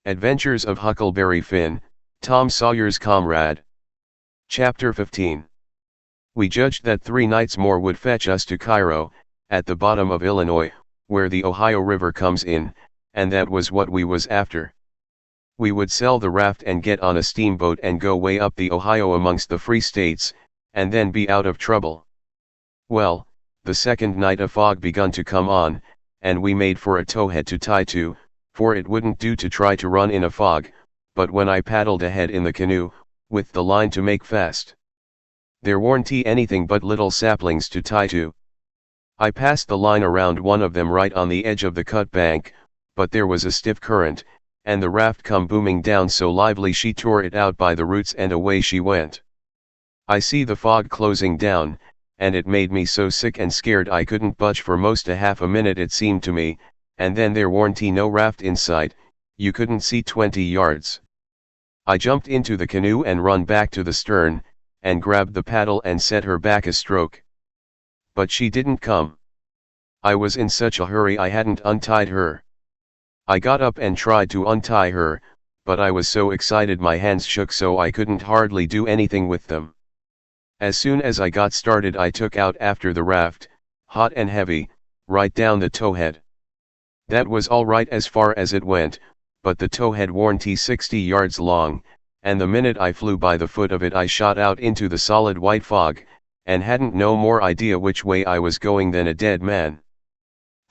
Adventures of Huckleberry Finn, Tom Sawyer's Comrade. Chapter 15. We judged that 3 nights more would fetch us to Cairo, at the bottom of Illinois, where the Ohio River comes in, and that was what we was after. We would sell the raft and get on a steamboat and go way up the Ohio amongst the free states, and then be out of trouble. Well, the second night a fog begun to come on, and we made for a towhead to tie to, for it wouldn't do to try to run in a fog, but when I paddled ahead in the canoe, with the line to make fast, there warn't anything but little saplings to tie to. I passed the line around one of them right on the edge of the cut bank, but there was a stiff current, and the raft come booming down so lively she tore it out by the roots and away she went. I see the fog closing down, and it made me so sick and scared I couldn't budge for most a half a minute it seemed to me, and then there warn't no raft in sight, you couldn't see 20 yards. I jumped into the canoe and run back to the stern, and grabbed the paddle and set her back a stroke. But she didn't come. I was in such a hurry I hadn't untied her. I got up and tried to untie her, but I was so excited my hands shook so I couldn't hardly do anything with them. As soon as I got started I took out after the raft, hot and heavy, right down the towhead. That was all right as far as it went, but the towhead warn't 60 yards long, and the minute I flew by the foot of it I shot out into the solid white fog, and hadn't no more idea which way I was going than a dead man.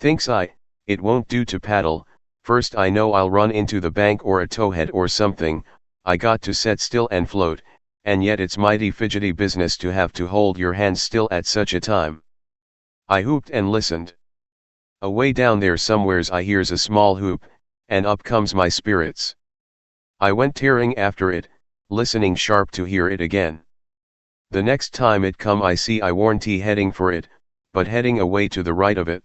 Thinks I, it won't do to paddle, first I know I'll run into the bank or a towhead or something, I got to set still and float, and yet it's mighty fidgety business to have to hold your hands still at such a time. I hooped and listened. Away down there somewheres I hears a small hoop, and up comes my spirits. I went tearing after it, listening sharp to hear it again. The next time it come I see I warn't heading for it, but heading away to the right of it.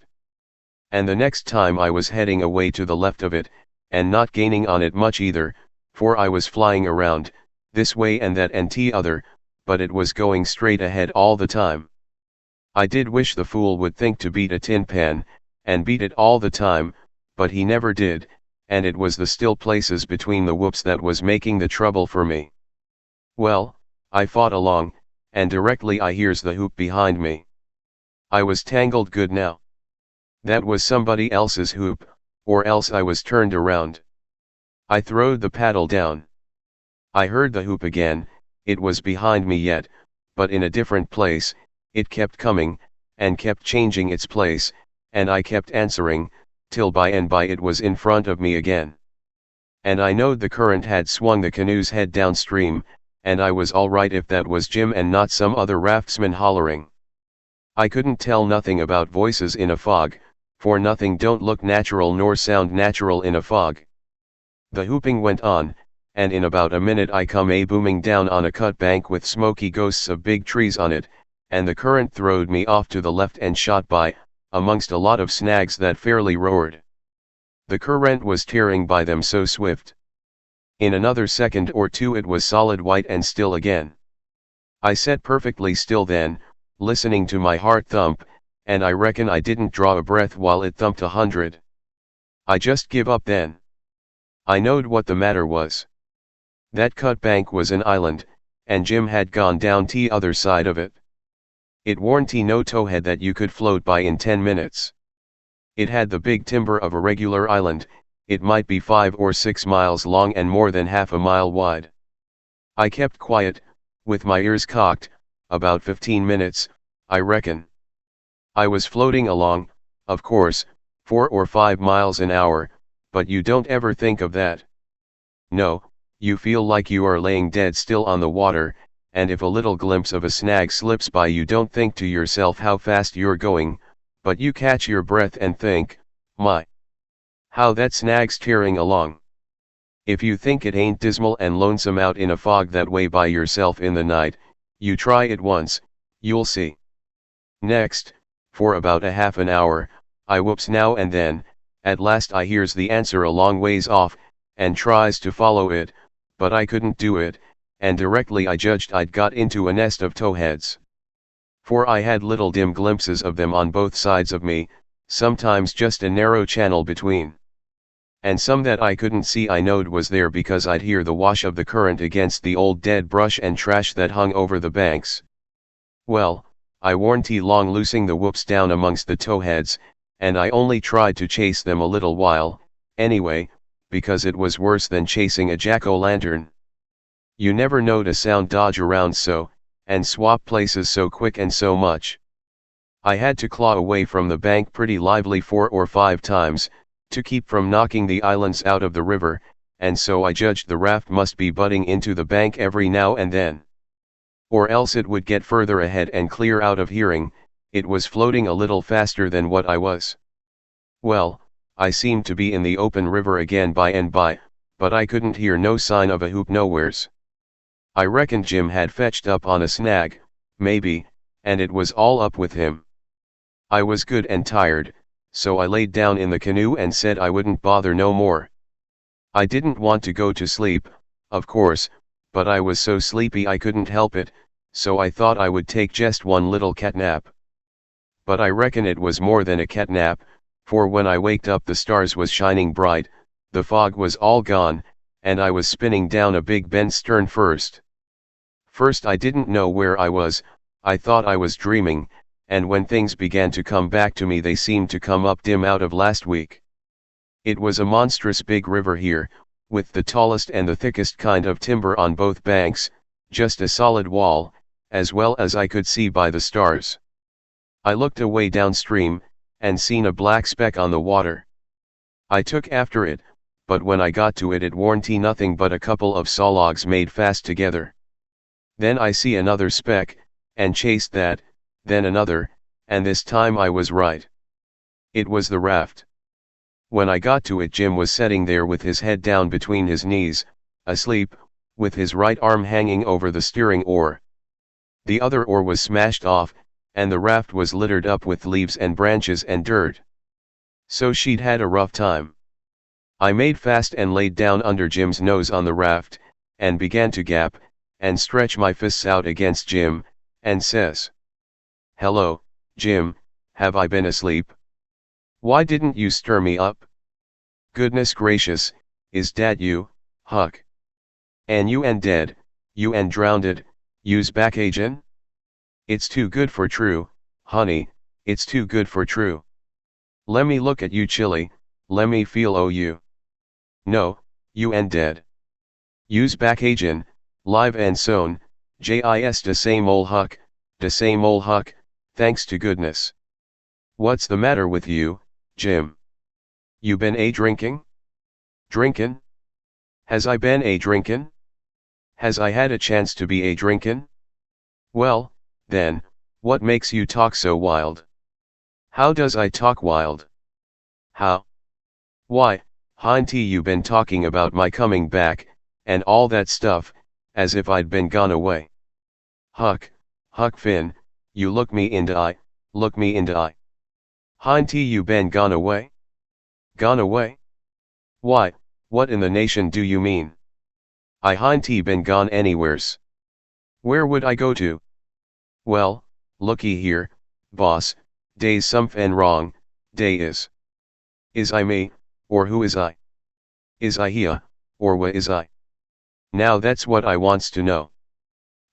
And the next time I was heading away to the left of it, and not gaining on it much either, for I was flying around, this way and that and t'other, but it was going straight ahead all the time. I did wish the fool would think to beat a tin pan, and beat it all the time, but he never did, and it was the still places between the whoops that was making the trouble for me. Well, I fought along, and directly I hears the hoop behind me. I was tangled good now. That was somebody else's hoop, or else I was turned around. I throwed the paddle down. I heard the hoop again, it was behind me yet, but in a different place, it kept coming, and kept changing its place, and I kept answering, till by and by it was in front of me again. And I knowed the current had swung the canoe's head downstream, and I was all right if that was Jim and not some other raftsman hollering. I couldn't tell nothing about voices in a fog, for nothing don't look natural nor sound natural in a fog. The hooping went on, and in about a minute I come booming down on a cut bank with smoky ghosts of big trees on it, and the current throwed me off to the left and shot by, amongst a lot of snags that fairly roared. The current was tearing by them so swift. In another second or two it was solid white and still again. I sat perfectly still then, listening to my heart thump, and I reckon I didn't draw a breath while it thumped 100. I just give up then. I knowed what the matter was. That cut bank was an island, and Jim had gone down t'other side of it. It warn't no towhead that you could float by in 10 minutes. It had the big timber of a regular island, it might be 5 or 6 miles long and more than half a mile wide. I kept quiet, with my ears cocked, about 15 minutes, I reckon. I was floating along, of course, 4 or 5 miles an hour, but you don't ever think of that. No, you feel like you are laying dead still on the water, and if a little glimpse of a snag slips by you don't think to yourself how fast you're going, but you catch your breath and think, my, how that snag's tearing along. If you think it ain't dismal and lonesome out in a fog that way by yourself in the night, you try it once, you'll see. Next, for about a half an hour, I whoops now and then, at last I hears the answer a long ways off, and tries to follow it, but I couldn't do it, and directly I judged I'd got into a nest of towheads. For I had little dim glimpses of them on both sides of me, sometimes just a narrow channel between. and some that I couldn't see I knowed was there because I'd hear the wash of the current against the old dead brush and trash that hung over the banks. Well, I warn't long loosing the whoops down amongst the towheads, and I only tried to chase them a little while, anyway, because it was worse than chasing a jack-o'-lantern. You never knowed a sound dodge around so, and swap places so quick and so much. I had to claw away from the bank pretty lively 4 or 5 times, to keep from knocking the islands out of the river, and so I judged the raft must be butting into the bank every now and then. Or else it would get further ahead and clear out of hearing. It was floating a little faster than what I was. Well, I seemed to be in the open river again by and by, but I couldn't hear no sign of a hoop nowheres. I reckoned Jim had fetched up on a snag, maybe, and it was all up with him. I was good and tired, so I laid down in the canoe and said I wouldn't bother no more. I didn't want to go to sleep, of course, but I was so sleepy I couldn't help it, so I thought I would take just one little cat nap. But I reckon it was more than a cat nap, for when I waked up the stars was shining bright, the fog was all gone, and I was spinning down a big bend stern first. First I didn't know where I was, I thought I was dreaming, and when things began to come back to me they seemed to come up dim out of last week. It was a monstrous big river here, with the tallest and the thickest kind of timber on both banks, just a solid wall, as well as I could see by the stars. I looked away downstream, and seen a black speck on the water. I took after it, but when I got to it it warn't nothing but a couple of sawlogs made fast together. Then I see another speck, and chased that, then another, and this time I was right. It was the raft. When I got to it Jim was sitting there with his head down between his knees, asleep, with his right arm hanging over the steering oar. The other oar was smashed off, and the raft was littered up with leaves and branches and dirt. So she'd had a rough time. I made fast and laid down under Jim's nose on the raft, and began to gap, and stretch my fists out against Jim, and says, "Hello, Jim, have I been asleep? Why didn't you stir me up? Goodness gracious, is dat you, Huck? And you and dead, you and drownded, you's back agin? It's too good for true, honey, it's too good for true. Lemme look at you chilly, lemme feel o' you. No, you and dead. You's back agin, live and sown, jis de same ol' Huck, de same ol' Huck, thanks to goodness. What's the matter with you, Jim? You been drinking? Drinkin'? Has I been drinkin'? Has I had a chance to be drinkin'? Well, then, what makes you talk so wild? How does I talk wild? How? Why, Hinty, you been talking about my coming back, and all that stuff, as if I'd been gone away. Huck Finn, you look me in de eye, look me in de eye. Hinty, you been gone away? Gone away? Why, what in the nation do you mean? I hinty been gone anywheres. Where would I go to? Well, looky here, boss, dey's somethin' wrong, dey is. Is I me, or who is I? Is I here, or wha is I? Now that's what I wants to know.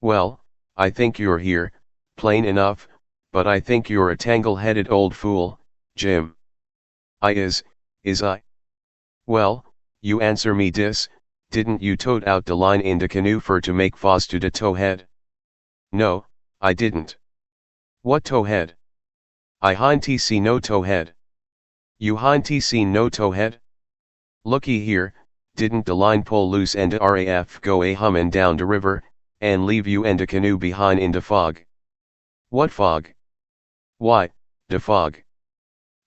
Well, I think you're here, plain enough, but I think you're a tangle-headed old fool, Jim. I is I? Well, you answer me dis, didn't you tote out de line in de canoe fur to make fos to de towhead? No, I didn't. What towhead? I hinty see no towhead. You hinty seen no towhead? Looky here, didn't de line pull loose and de RAF go hummin' down de river, and leave you and de canoe behind in de fog? What fog? Why, de fog.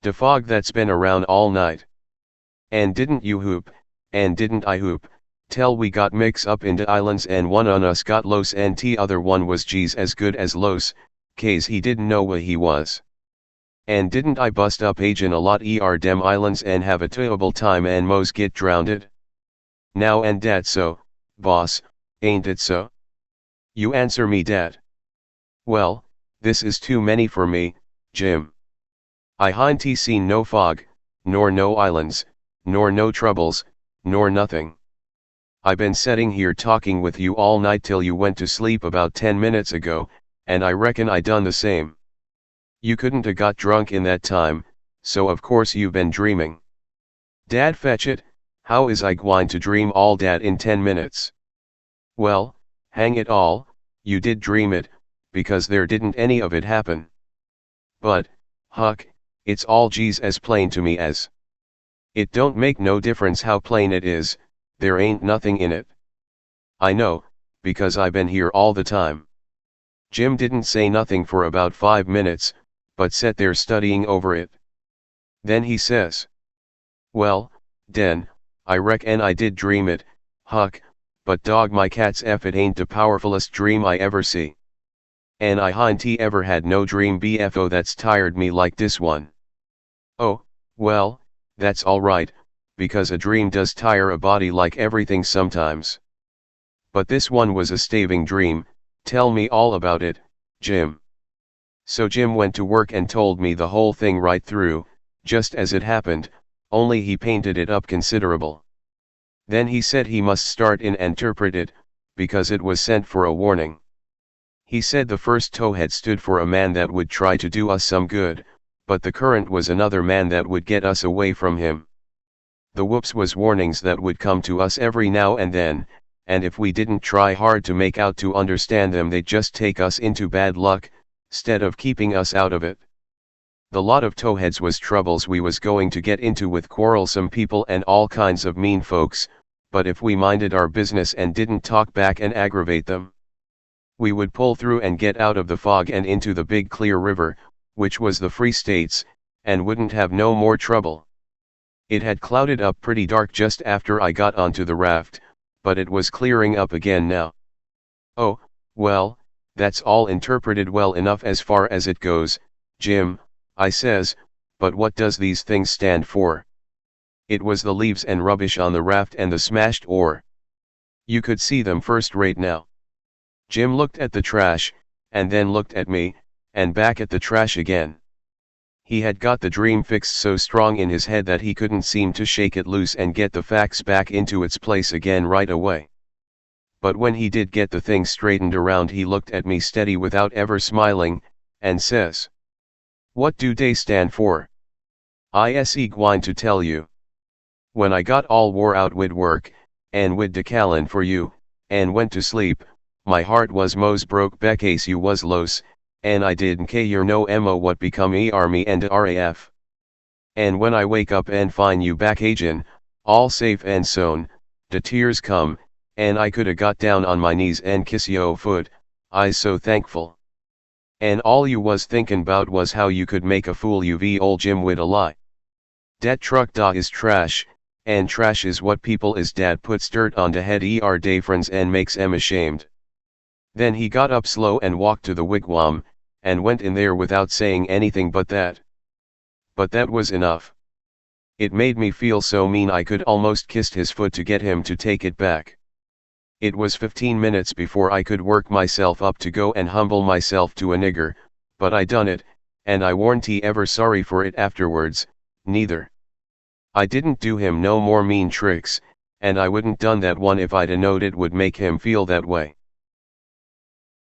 De fog that's been around all night. And didn't you hoop, and didn't I hoop, tell we got mix up in de islands and one on us got los and t'other one was G's as good as los, case he didn't know wha he was. And didn't I bust up agin a lot dem islands and have a terrible time and mos get drowned? Now and dat so, boss, ain't it so? You answer me dat. Well, this is too many for me, Jim. I hinty seen no fog, nor no islands, nor no troubles, nor nothing. I been setting here talking with you all night till you went to sleep about 10 minutes ago, and I reckon I done the same. You couldn't a got drunk in that time, so of course you been dreaming. Dad fetch it, how is I gwine to dream all dat in 10 minutes? Well, hang it all, you did dream it, because there didn't any of it happen. But, Huck, it's all geez as plain to me as. It don't make no difference how plain it is, there ain't nothing in it. I know, because I been here all the time. Jim didn't say nothing for about 5 minutes, but sat there studying over it. Then he says, well, den, I reckon I did dream it, Huck, but dog my cats if it ain't the powerfulest dream I ever see. And I hain't ever had no dream bfo that's tired me like this one. Oh, well, that's alright, because a dream does tire a body like everything sometimes. But this one was a staving dream, tell me all about it, Jim. So Jim went to work and told me the whole thing right through, just as it happened, only he painted it up considerable. Then he said he must start in and interpret it, because it was sent for a warning. He said the first towhead stood for a man that would try to do us some good, but the current was another man that would get us away from him. The whoops was warnings that would come to us every now and then, and if we didn't try hard to make out to understand them they'd just take us into bad luck, 'stead of keeping us out of it. The lot of towheads was troubles we was going to get into with quarrelsome people and all kinds of mean folks, but if we minded our business and didn't talk back and aggravate them, we would pull through and get out of the fog and into the big clear river, which was the Free States, and wouldn't have no more trouble. It had clouded up pretty dark just after I got onto the raft, but it was clearing up again now. Oh, well, that's all interpreted well enough as far as it goes, Jim, I says, but what does these things stand for? It was the leaves and rubbish on the raft and the smashed oar. You could see them first rate now. Jim looked at the trash, and then looked at me, and back at the trash again. He had got the dream fixed so strong in his head that he couldn't seem to shake it loose and get the facts back into its place again right away. But when he did get the thing straightened around he looked at me steady without ever smiling, and says, what do they stand for? I gwine to tell you. When I got all wore out wid work, and wid de callan for you, and went to sleep, my heart was mos broke becase you was los, and I didn't care no mo what become army and the RAF. And when I wake up and find you back agin, all safe and sown, de tears come, and I coulda got down on my knees and kiss yo foot, I's so thankful. And all you was thinkin' bout was how you could make a fool of old Jim wid a lie. Dat truck da is trash, and trash is what people is dad puts dirt on de head day friends and makes em ashamed. Then he got up slow and walked to the wigwam, and went in there without saying anything but that. But that was enough. It made me feel so mean I could almost kissed his foot to get him to take it back. It was 15 minutes before I could work myself up to go and humble myself to a nigger, but I done it, and I warn't he ever sorry for it afterwards, neither. I didn't do him no more mean tricks, and I wouldn't done that one if I'd a knowed it would make him feel that way.